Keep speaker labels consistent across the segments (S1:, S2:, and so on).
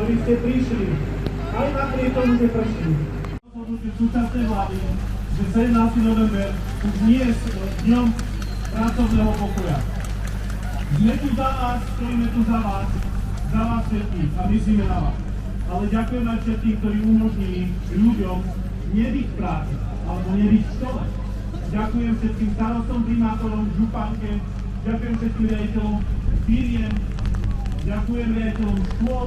S1: ktorí ste prišli, aj napriek tomu, že prešli. Rozhodnutie súčasnej vlády, že 17. november už nie je dňom pracovného pokoja. Sme tu za vás, stojíme tu za vás všetkých a myslíme na vás. Ale ďakujem aj všetkým, ktorí umožnili ľuďom nebyť v práci, alebo nebyť v škole. Ďakujem všetkým starostom, primátorom, županke, ďakujem všetkým riaditeľom firiem, ďakujem riaditeľom škôl,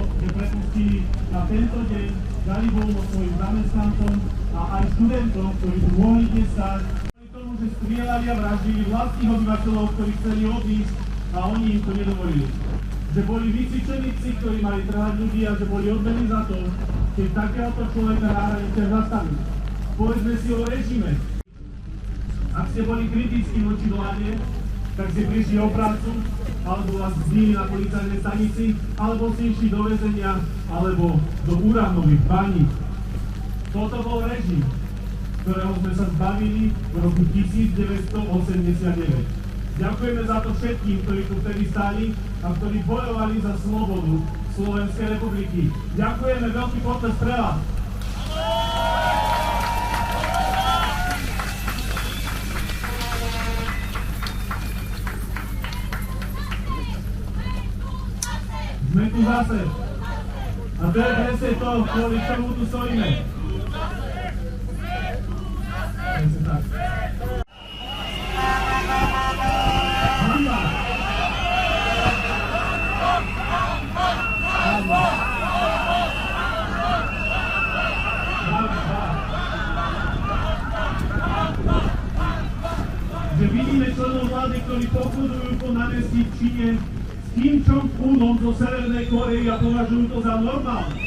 S1: že prepustili na tento deň, dali voľno svojim zamestnancom a aj študentom, ktorí tu mohli dnes stáť, kvôli tomu, že strieľali a vraždili vlastných obyvateľov, ktorí chceli odísť a oni im to nedovolili. Že boli vycvičení psi, ktorí mali trhať ľudí a že boli odmení za to, keď takéhoto človeka na hranice zastavili. Povedzme si o režime. Ak ste boli kritickí voči vláde, tak ste prišli o prácu, alebo vás zlili na policajnej stanici, alebo ste išli do väzenia, alebo do úradnových baní. Toto bol režim, ktorého sme sa zbavili v roku 1989. Ďakujeme za to všetkým, ktorí tu vtedy stáli a ktorí bojovali za slobodu Slovenskej republiky. Ďakujeme, veľký potles pre vás. Sme tu zase. A to je presne to, kvôli čomu tu stojíme. Presne tak. Že vidíme členov vlády, ktorí pochodujú po námestí v Číne s Kim Jong-unom zo Severnej Korei a považujú to za normálne.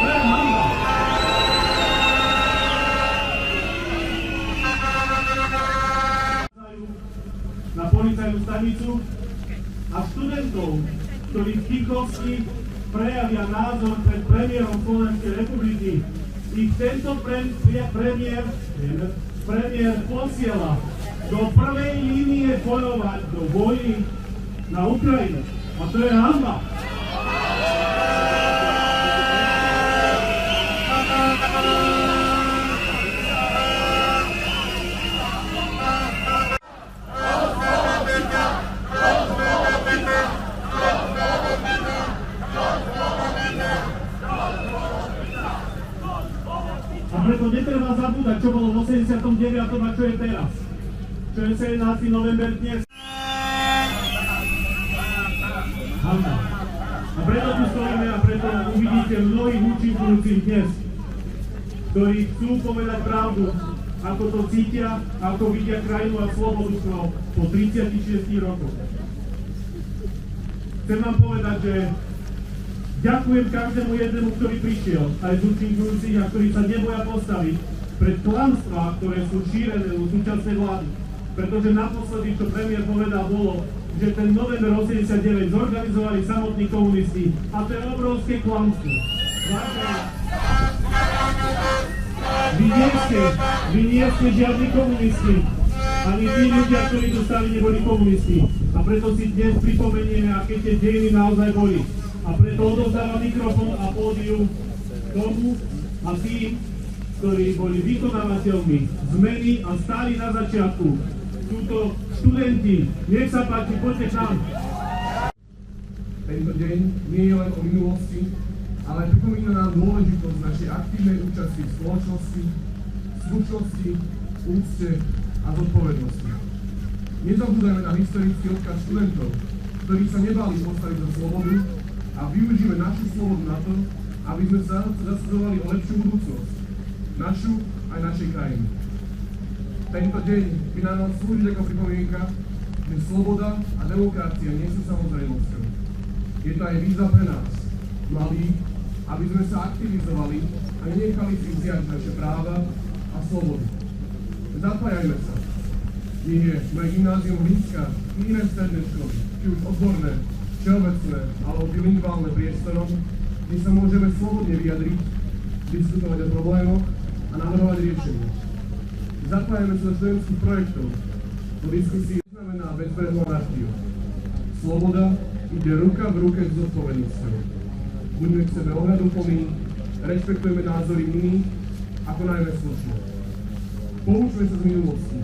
S1: To je hanba. Na policajnú stanicu a študentov, ktorí v tichosti prejavia názor pred premiérom Slovenskej republiky. Ich tento premiér posiela do prvej línie bojovať do vojny na Ukrajine. A to je hanba. A preto netreba zabúdať, čo bolo v 89. a čo je teraz. Čo je 17. november dnes. Hanba. A preto tu stojíme a preto uvidíte mnohých účinkujúcich dnes, ktorí chcú povedať pravdu, ako to cítia, ako vidia krajinu a slobodu po 36 rokoch. Chcem vám povedať, že ďakujem každému jednému, ktorý prišiel, aj z účinkujúcich a ktorí sa neboja postaviť pred klamstvá, ktoré sú šírené u súčasnej vlády. Pretože naposledy, čo premiér povedal, bolo, že ten november 89 zorganizovali samotní komunisti. A to je obrovské klamstvo. Vy nie ste žiadni komunisti. Ani tí ľudia, ktorí tu stali, neboli komunisti. A preto si dnes pripomenieme, aké tie dejiny naozaj boli. A preto odovzdávam mikrofón a pódium tomu a tým, ktorí boli vykonávateľmi zmeny a stáli na začiatku. Sú to študenti. Nech sa páči, poďte tam.
S2: Tento deň nie je len o minulosti, ale pripomína nám dôležitosť našej aktívnej účasti v spoločnosti, slušnosti, úcte a zodpovednosti. Nezabúdajme na historický odkaz študentov, ktorí sa nebali postaviť za slobodu a využíme našu slobodu na to, aby sme sa zasadzovali o lepšiu budúcnosť, našu aj našej krajiny. Tento deň by nám mal slúžiť ako pripomienka, že sloboda a demokracia nie sú samozrejmosťou. Je to aj výzva pre nás, mladých, aby sme sa aktivizovali a nenechali si vziať naše práva a slobody. Zapájajme sa. Nech je moje gymnázium Hlinska i iné stredné školy, či už odborné, všeobecné alebo bilingválne priestorom, kde sa môžeme slobodne vyjadriť, diskutovať o problémoch a navrhovať riešenia. Zapájame sa do študentských projektov. Po diskusii znamená bezbrehnú anarchiu. Sloboda ide ruka v ruke s zodpovednosťou. buďme k sebe ohľaduplní, rešpektujme názory iných a konajme slušne. Poučme sa z minulosti.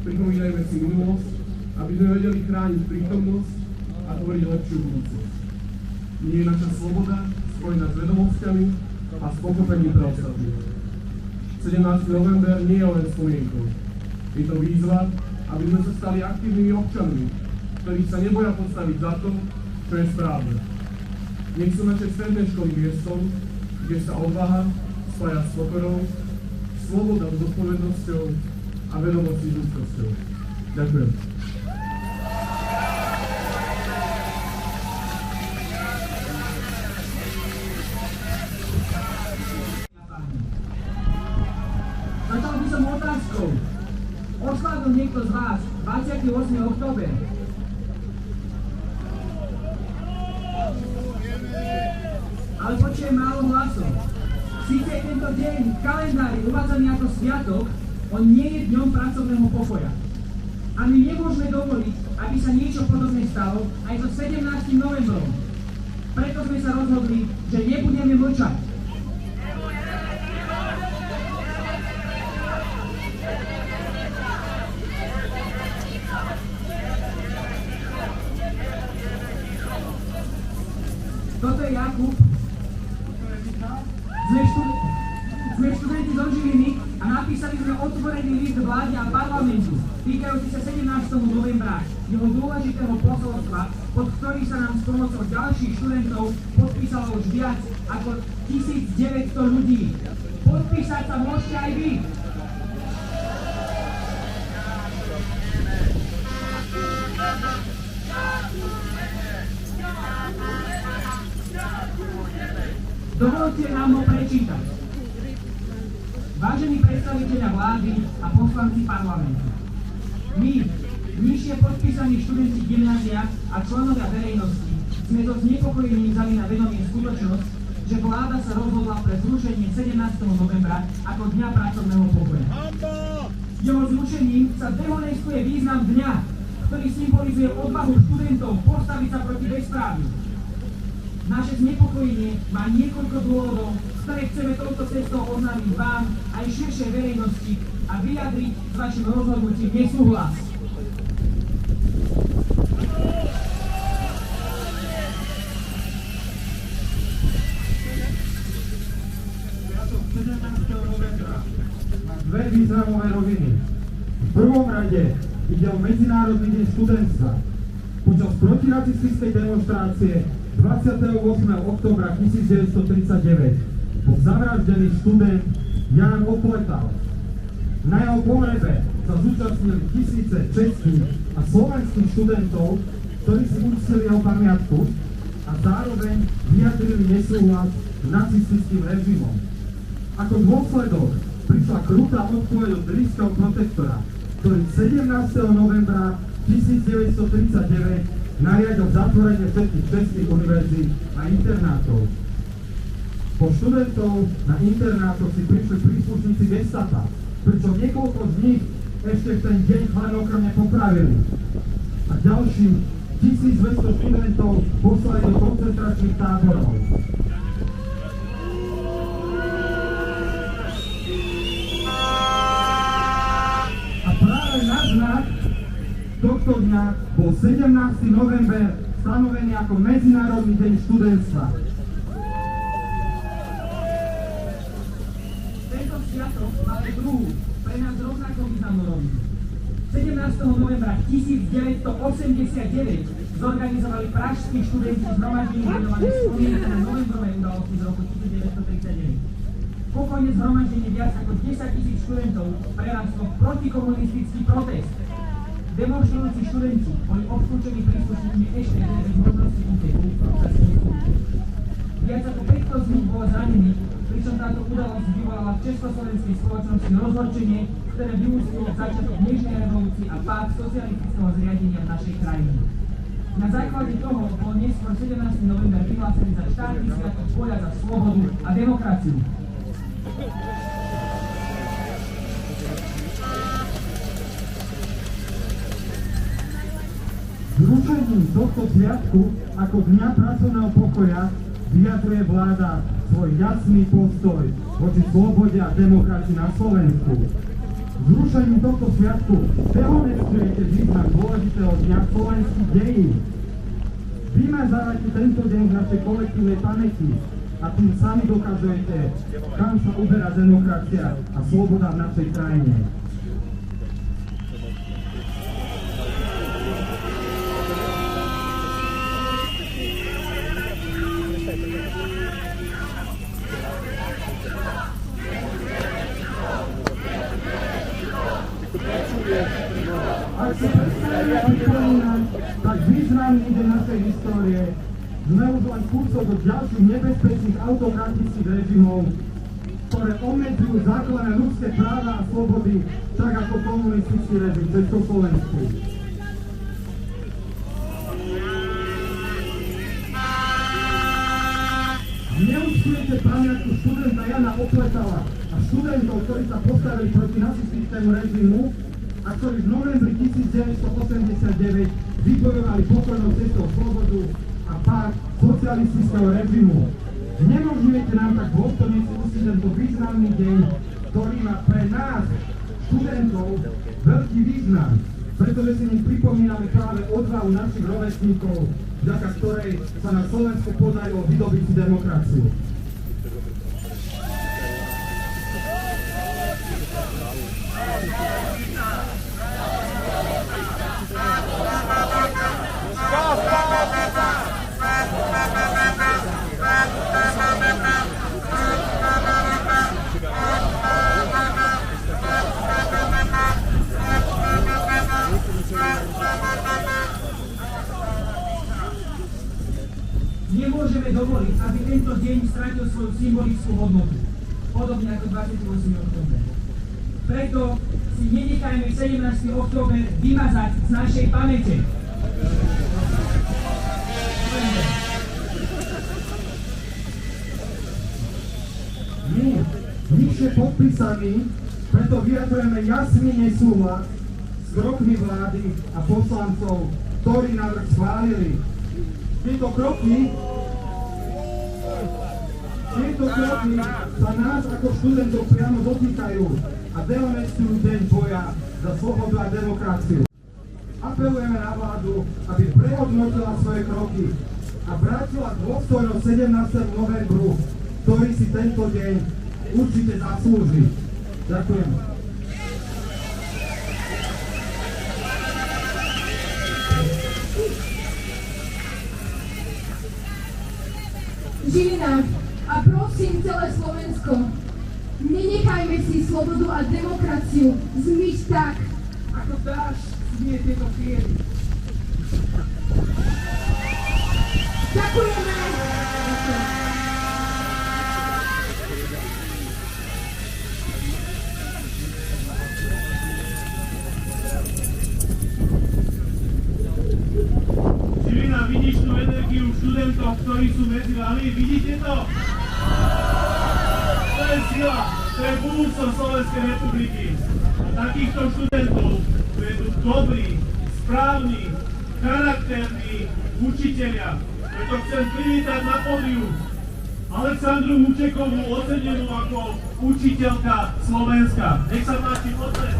S2: Pripomínajme si minulosť, aby sme vedeli chrániť prítomnosť a tvoriť lepšiu budúcnosť. Nie je naša sloboda spojená s vedomosťami a s pochopením pre ostatných. 17. november nie je len spomienkou. Je to výzva, aby sme sa stali aktívnymi občanmi, ktorí sa neboja postaviť za to, čo je správne. Nech sú naše stredné školy miestom, kde sa odvaha spája s pokorou, sloboda s zodpovednosťou a vedomosť s ľudskosťou. Ďakujem.
S3: Začal by som otázkou. Oslávil niekto z vás 28. október? Ale počujem málo hlasov. Síce je tento deň v kalendári uvádzaný ako sviatok, on nie je dňom pracovného pokoja. A my nemôžeme dovoliť, aby sa niečo podobné stalo aj so 17. novembrom. Preto sme sa rozhodli, že nebudeme mlčať. Toto je Jakub. Sme študenti zo Žiliny a napísali sme otvorený list vláde a parlamentu týkajúci sa 17. novembra, jeho dôležitého posolstva, pod ktorý sa nám s pomocou ďalších študentov podpísalo už viac ako 1900 ľudí. Podpísať sa môžete aj vy. Dovolte nám ho prečítať. Vážení predstavitelia vlády a poslanci parlamentu, my, nižšie podpísaní študenti gymnázia a členovia verejnosti, sme so znepokojením vzali na vedomie skutočnosť, že vláda sa rozhodla pre zrušenie 17. novembra ako dňa pracovného pokoja. Jeho zrušením sa dehonestuje význam dňa, ktorý symbolizuje odvahu študentov postaviť sa proti bezpráviu. Naše znepokojenie má niekoľko dôvodov, ktoré chceme touto cestou oznámiť vám aj širšej verejnosti a vyjadriť s vašim rozhodnutím nesúhlas.
S1: Sviatok 17. novembra má dve významové roviny. V prvom rade ide o Medzinárodný deň študentstva. Počas protinacistickej demonštrácie 28. októbra 1939 bol zavraždený študent Ján Opletal. Na jeho pohrebe sa zúčastnili tisíce českých a slovenských študentov, ktorí si uctili jeho pamiatku a zároveň vyjadrili nesúhlas s nacistickým režimom. Ako dôsledok prišla krutá odpoveď od britského protektora, ktorý 17. novembra 1939 nariadil zatvorenie všetkých českých univerzít a internátov. Po študentov na internátoch si prišli príslušníci gestapa, pričom niekoľko z nich ešte v ten deň chladnokrvne popravili. A ďalších 1200 študentov poslali do koncentračných táborov. A práve na znak tohto dňa bol 17. november stanovený ako Medzinárodný deň študentstva.
S3: Tento sviatok má aj druhú, pre nás rovnako významnú rovinu. 17. novembra 1989 zorganizovali pražskí študenti zhromaždenie venované spomienke na novembrové udalosti z roku 1939. Pokojne zhromaždenie viac ako 10 000 študentov prerastlo v protikomunistický protest. Demonstrujúci študenti boli obklúčení príslušníkmi ešte bez možnosti úteku počas úteku. Viac ako 500 z nich bolo zranených, pričom táto udalosť vyvolala v československej spoločnosti rozhorčenie, ktoré vyústilo v začiatok dnešnej revolúcii a pád socialistického zriadenia v našej krajine. Na základe toho bol neskôr 17. november vyhlásený za štátny sviatok boja za slobodu a demokraciu. Zrušením tohto sviatku ako dňa pracovného pokoja
S4: vyjadruje vláda svoj jasný postoj voči slobode a demokracii na Slovensku. Zrušením tohto sviatku dehonestujete význam dôležitého dňa slovenských dejín. Vymazávate tento deň z našej kolektívnej pamäti a tým sami dokazujete, kam sa uberá demokracia a sloboda v našej krajine. Ak si predstavíme pripomínam, tak významný deň našej histórie sme už len kúsok do ďalších nebezpečných autokratických režimov, ktoré obmedzujú základné ľudské práva a slobody, tak ako komunistický režim v Československu. Neúctujete pamiatku študenta Jana Opletala a študentov, ktorí sa postavili proti nacistickému režimu a ktorí v novembri 1989 vybojovali pokojnou cestou slobodu a pád socialistického režimu. Nemožňujete nám tak dôstojne si uctiť tento významný deň, ktorý má pre nás, študentov, veľký význam, pretože si ním pripomíname práve odvahu našich rovesníkov, vďaka ktorej sa na Slovensku podarilo vydobiť si demokraciu.
S3: Nemôžeme dovoliť, aby tento deň stratil svoju symbolickú hodnotu, podobne ako 28. október. Preto si nenechajme 17. október vymazať z našej pamäte.
S4: My, nižšie podpísaní, preto vyjadrujeme jasný nesúhlas s krokmi vlády a poslancov, ktorí návrh schválili. Tieto kroky sa nás ako študentov priamo dotýkajú a dehonestujú deň boja za slobodu a demokraciu. Apelujeme na vládu, aby prehodnotila svoje kroky a vrátila dôstojnosť 17. novembru, ktorý si tento deň určite zaslúži. Ďakujem.
S5: Žilina a prosím celé Slovensko, nenechajme si slobodu a demokraciu zmyť tak,
S2: Ako dáš znie tieto chvíli.
S5: ďakujeme.
S1: Žilina, vidíš tú energiu študentov, ktorí sú medzi vami? Vidíte to? To je sila, to je budúcnosť Slovenskej republiky. A takýchto študentov vedú dobrí, správni, charakterní učitelia. Preto chcem privítať na pódium Alexandru Mučekovú, ocenenú ako učiteľka Slovenska. Nech sa páči, poďme.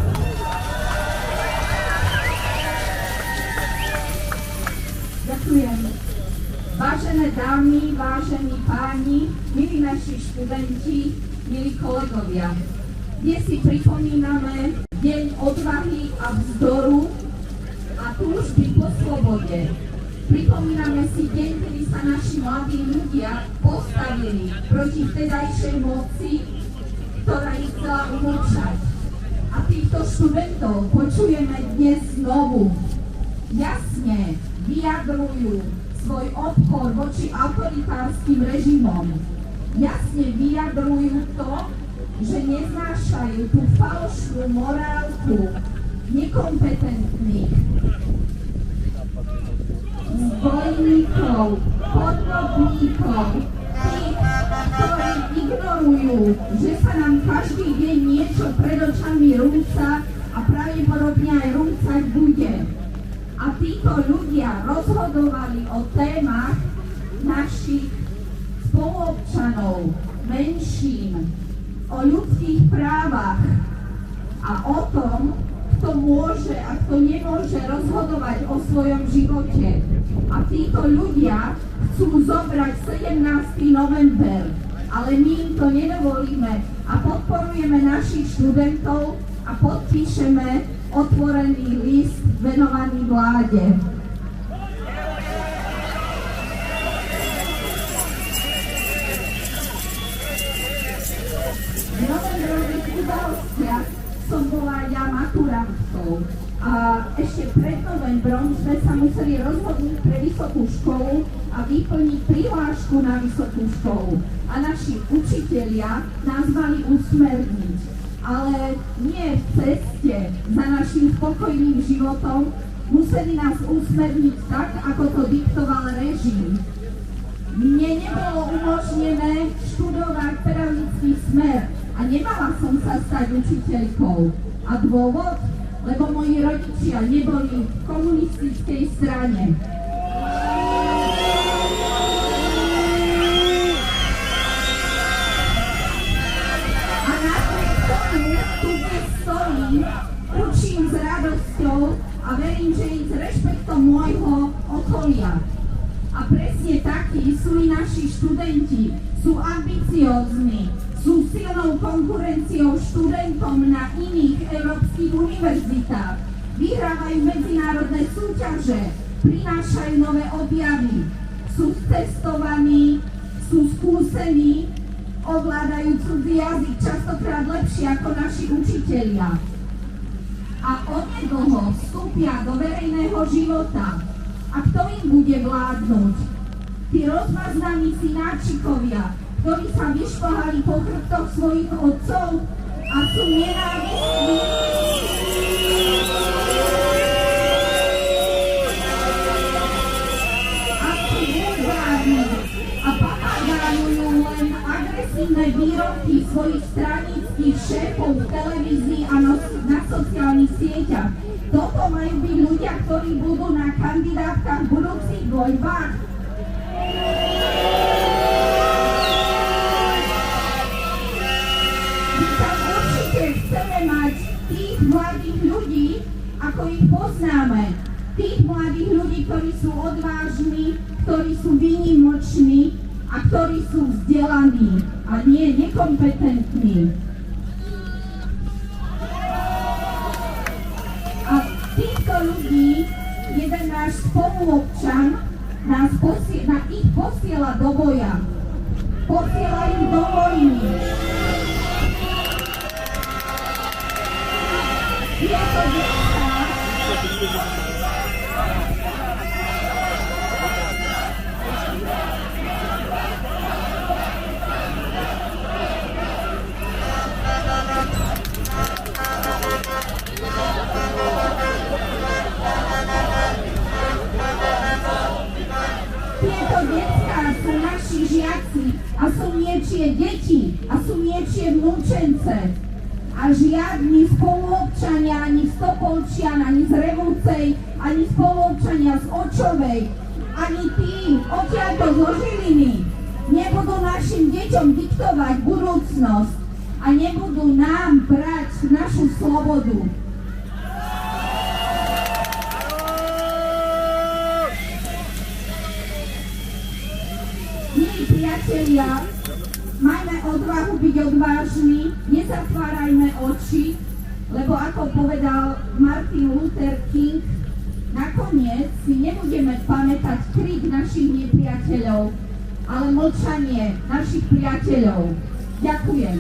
S5: Ďakujem. Vážené dámy, vážení páni, milí naši študenti, milí kolegovia. Dnes si pripomíname deň odvahy a vzdoru a túžby po slobode. Pripomíname si deň, kedy sa naši mladí ľudia postavili proti vtedajšej moci, ktorá ich chcela umlčať. A týchto študentov počujeme dnes znovu. Jasne vyjadrujú svoj odpor voči autoritárskym režimom. Jasne vyjadrujú to, že neznášajú tú falošnú morálku nekompetentných zbojníkov, podvodníkov, tých, ktorí ignorujú, že sa nám každý deň niečo pred očami rúca a pravdepodobne aj rúcať bude. A títo ľudia rozhodovali o témach našich
S6: občanov, menšín, o ľudských právach a o tom, kto môže a kto nemôže rozhodovať o svojom živote. A títo ľudia chcú zobrať 17. november, ale my im to nedovolíme a podporujeme našich študentov a podpíšeme otvorený list venovaný vláde. V novembrových udalostiach som bola ja maturantkou a ešte pred novembrom sme sa museli rozhodnúť pre vysokú školu a vyplniť prihlášku na vysokú školu. A naši učitelia nás mali usmerniť, ale nie v ceste za našim spokojným životom, museli nás usmerniť tak, ako to diktoval režim. Mne nebolo umožnené študovať pedagogický smer a nemala som sa stať učiteľkou. A dôvod? Lebo moji rodičia neboli v komunistickej strane. A napriek tomu tu dnes stojím, učím s radosťou a verím, že i s rešpektom môjho okolia. A presne takí sú i naši študenti, sú ambiciózni, sú silnou konkurenciou študentom na iných európskych univerzitách, vyhrávajú medzinárodné súťaže, prinášajú nové objavy, sú testovaní, sú skúsení, ovládajú cudzí jazyk častokrát lepšie ako naši učitelia. A onedlho vstúpia do verejného života. A kto im bude vládnuť? Tí rozmaznaní synáčikovia, ktorí sa vyšplhali po chrbtoch svojich otcov a sú nenávistní. A sú vulgárni a papagájujú len agresívne výroky svojich stranických šéfov v televízii a na sociálnych sieťach. Toto majú byť ľudia, ktorí budú na kandidátkach v budúcich voľbách. My tam určite chceme mať tých mladých ľudí, ako ich poznáme. Tých mladých ľudí, ktorí sú odvážni, ktorí sú výnimoční a ktorí sú vzdelaní a nie nekompetentní. A týchto ľudí, jeden náš spoluobčan na ich posiela do boja. Posiela ich do vojny. Tieto detská sú naši žiaci a sú niečie deti a sú niečie vnúčence. A žiadni spoluobčania, ani z Topolčian, ani z Revúcej, ani spoluobčania z Očovej, ani tí odtiaľto zo Žiliny nebudú našim deťom diktovať budúcnosť a nebudú nám brať našu slobodu. Milí priatelia, majme odvahu byť odvážni, nezatvárajme oči, lebo ako povedal Martin Luther King, nakoniec si nebudeme pamätať krik našich nepriateľov, ale mlčanie našich priateľov. Ďakujem.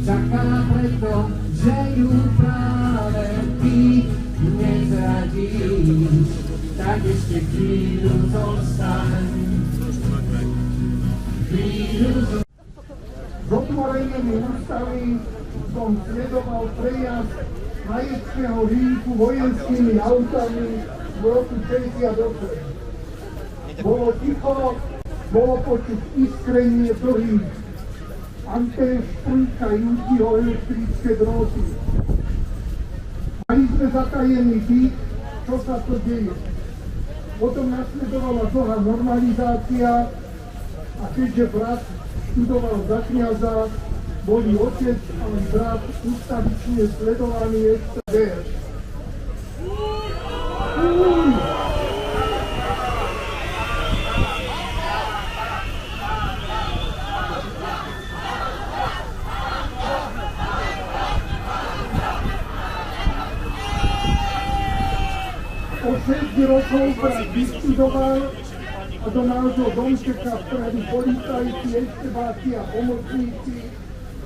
S7: Čaká preto, že ju práve ty nezradíš, tak ešte chvíľu zostaň.
S4: S otvorením ústavy som sledoval prejazd majeckého vínku vojenskými autami v roku 68. Bolo ticho, bolo počuť iskrenie dlhých antén šprúkajúciho elektrické dróty. Mali sme zatajený byt, čo sa to deje. Potom nasledovala dlhá normalizácia a keďže brat študoval za kňaza, boli otec a brat ustavične sledovaní ešte ver. O 6 rokov brat vystudoval a do nášho domčeka vtrali policajti, eštebáci a pomocníci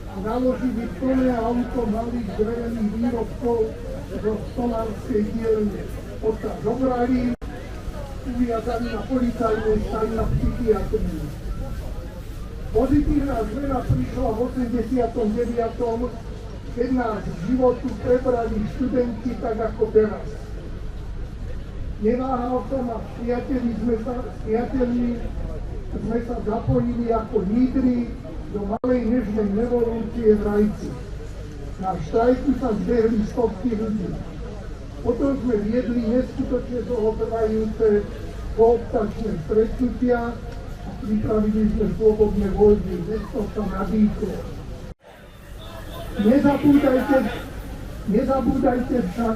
S4: a naložili plné auto malých drevených výrobkov do stolárskej dielne. Odtiaľ zobrali, uviazali na policajnej stani na psychiatriu. Pozitívna zmena prišla v 89., keď nás v životu prebrali študenti tak ako teraz. Neváhal som a s priateľmi sme sa zapojili ako lídri do malej nežnej revolúcie v Rajci. Na štrajku sa zbehli stovky ľudí. Potom sme viedli neskutočne dlhotrvajúce kooptačné stretnutia a pripravili sme slobodné voľby. Mesto sa nadýchlo. Nezabúdajte však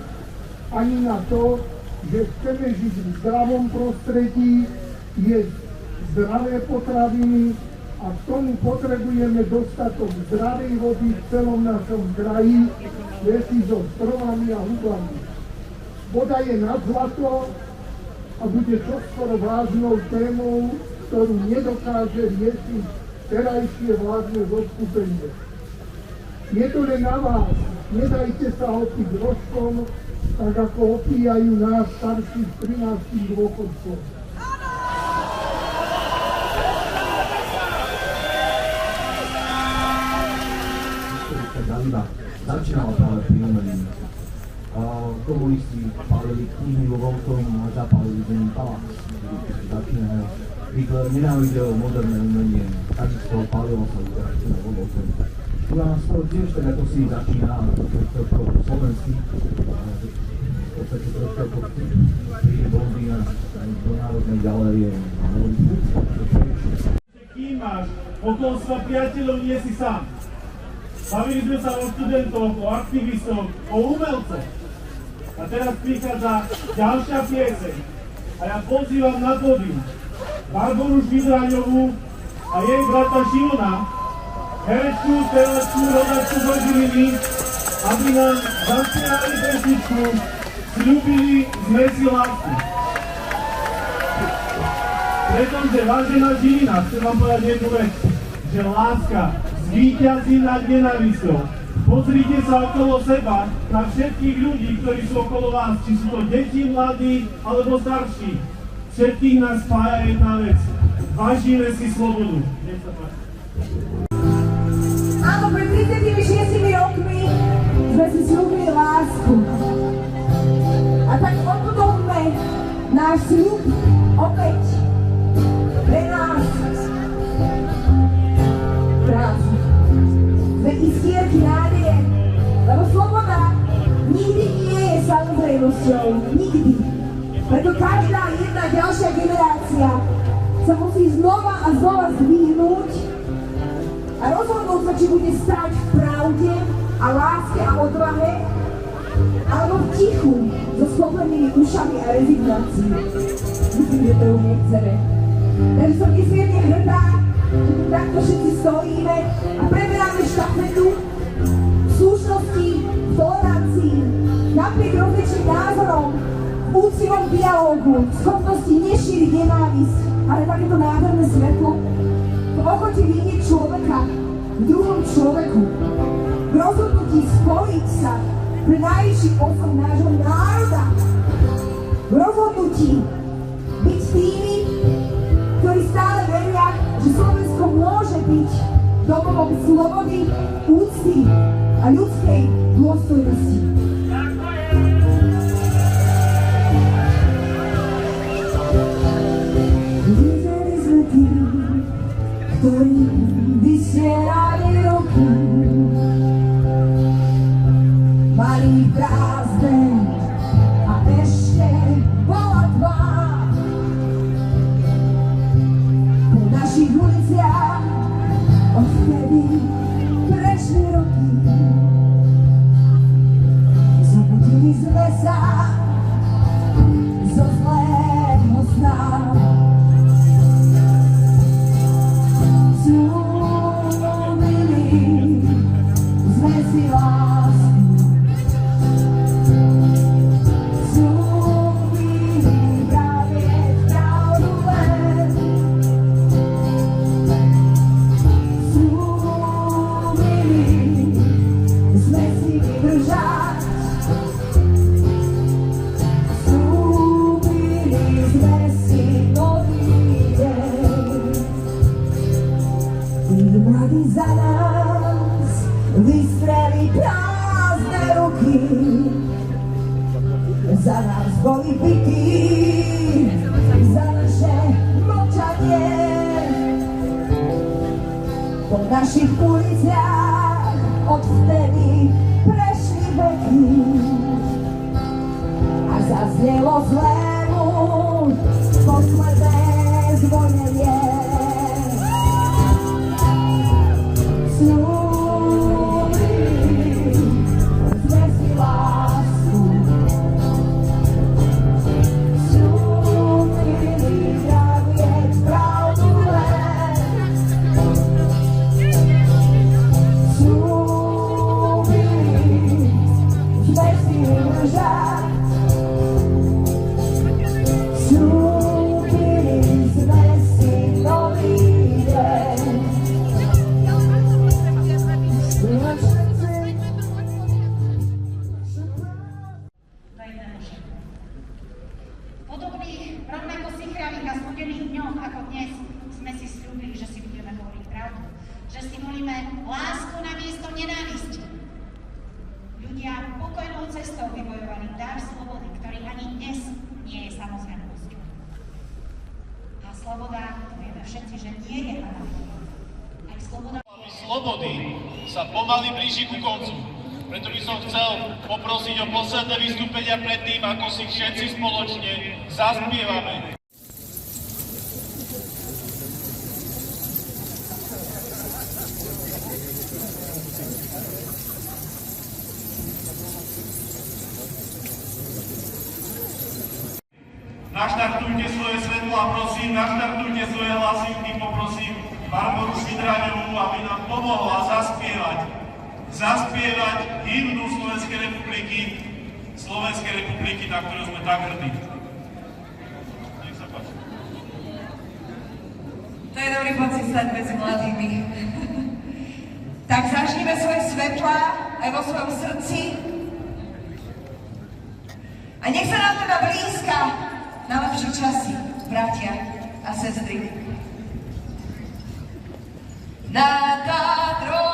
S4: ani na to, že chceme žiť v zdravom prostredí, jesť zdravé potraviny a k tomu potrebujeme dostatok zdravej vody v celom našom kraji, lesy so stromami a hublami. Voda je nad zlato a bude čoskoro vážnou témou, ktorú nedokáže riešiť terajšie vládne zoskupenie. Je to len na vás, nedajte sa opiť rožkom, tak ako opíjajú nás starších 13 dôchodcov.
S8: Dalíva začínala práve pri umelení. Komunisti pálili knihy vo Volkom a zapálili zemný palác. Začínajú. Hitler nenávidel moderné umenie, takisto pálilo sa literatúra vo Volkom. U nás to tiež tak ako si začína, trošku slovenský, v podstate trošku ako príde Londýna do Národnej galérie.
S1: Kým máš okolo svojich priateľov, nie si sám. Bavili sme sa o študentoch, o aktivistoch, o umelcoch. A teraz prichádza ďalšia pieseň. A ja pozývam na pódium Barboru Švidraňovú a jej brata Šimona, herečku, spevačku, rodačku zo Žiliny, aby nám zaspievali pesničku Sľúbili sme si lásku. Pretože, vážená Žilina, chcem vám povedať jednu vec, že láska zvíťazí nad nenávisťou. Pozrite sa okolo seba na všetkých ľudí, ktorí sú okolo vás, či sú to deti, mladí alebo starší. Všetkých nás spája jedna vec. Vážime si slobodu. Nech sa páči.
S6: Áno, pred 36 rokmi sme si sľúbili lásku. A tak obnovme náš sľub opäť pre nás. Prácu. Sme iskierky nádeje, lebo sloboda nikdy nie je samozrejmosťou. Nikdy. Preto každá jedna ďalšia generácia sa musí znova a znova zdvihnúť a rozhodnúť sa, či bude stáť v pravde a láske a odvahe, alebo v tichu, so sklopenými ušami a rezignácií. Myslím, že to ju nechceme. Takže som nesmierne hrdá, že tu takto všetci stojíme a preberáme štafetu v slušnosti, v tolerancii, napriek rozličným názorom, v úctivom dialógu, v schopnosti nešíriť nenávisť, ale takéto nádherné svetlo, v ochote vidieť človeka v druhom človeku, v rozhodnutí spojiť sa pre najvyšší osob nášho národa, v rozhodnutí byť tými, ktorí stále veria, že Slovensko môže byť domovom slobody, úcty a ľudskej dôstojnosti. prázdne a ešte bola tvár. Po našich uliciach odvtedy prešli roky. Zobudili sme sa zo zlého sna. Zúmili sme si lásku. Zúmili pravieť pravdu len. Zúmili sme si vydržať. Zúmili sme si nový deň. Tí mladí za nás vystreli prázdne ruky. Za nás boli bití, za naše mlčanie. Po našich uliciach odvtedy prešli veky. A zaznelo zlému posledné zvonenie. Snúbili sme si lásku. Snúbili pravieť pravdu len. Snúbili sme si vydržať. Snúbili sme si nový deň.
S9: Podobných, rovnako sichravých a studených dňoch ako dnes sme si sľúbili, že si budeme hovoriť pravdu, že si volíme lásku namiesto nenávisti. Ľudia pokojnou cestou vybojovali dar slobody, ktorý ani dnes nie je samozrejmosťou. A sloboda, to vieme všetci, že nie je anarchia. Aj sloboda...
S1: Slobody sa pomaly blíži ku koncu. Preto by som chcel poprosiť o posledné vystúpenia pred tým, ako si všetci spoločne zaspievame. Naštartujte svoje svetlo a prosím, naštartujte svoje hlasivky, poprosím Barboru Švidraňovú, aby nám pomohla zaspievať hymnu Slovenskej republiky, na ktorú sme tak hrdí. Nech sa páči.
S6: To je dobrý pocit stať medzi mladými. Tak zažníme svoje svetlá aj vo svojom srdci. A nech sa nám teda blízka na lepšie časy, bratia a sestry. Na Tatro